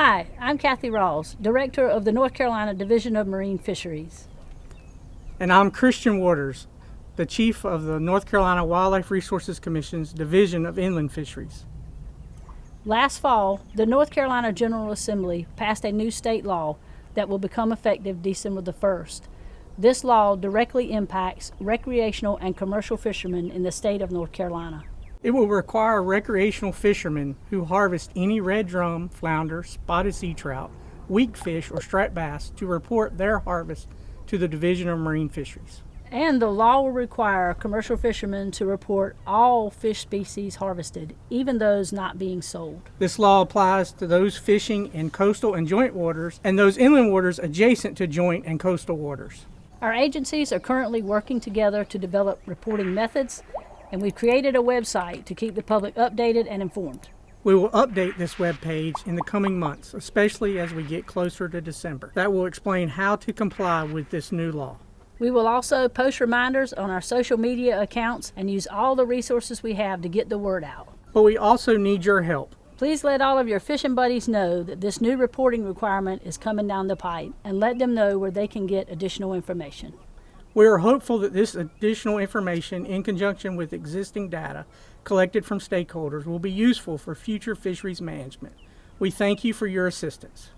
Hi, I'm Kathy Rawls, Director of the North Carolina Division of Marine Fisheries. And I'm Christian Waters, the Chief of the North Carolina Wildlife Resources Commission's Division of Inland Fisheries. Last fall, the North Carolina General Assembly passed a new state law that will become effective December the 1st. This law directly impacts recreational and commercial fishermen in the state of North Carolina. It will require recreational fishermen who harvest any red drum, flounder, spotted sea trout, weak fish, or striped bass to report their harvest to the Division of Marine Fisheries. And the law will require commercial fishermen to report all fish species harvested, even those not being sold. This law applies to those fishing in coastal and joint waters and those inland waters adjacent to joint and coastal waters. Our agencies are currently working together to develop reporting methods, and we've created a website to keep the public updated and informed. We will update this web page in the coming months, especially as we get closer to December. That will explain how to comply with this new law. We will also post reminders on our social media accounts and use all the resources we have to get the word out. But we also need your help. Please let all of your fishing buddies know that this new reporting requirement is coming down the pipe, and let them know where they can get additional information. We are hopeful that this additional information, in conjunction with existing data collected from stakeholders, will be useful for future fisheries management. We thank you for your assistance.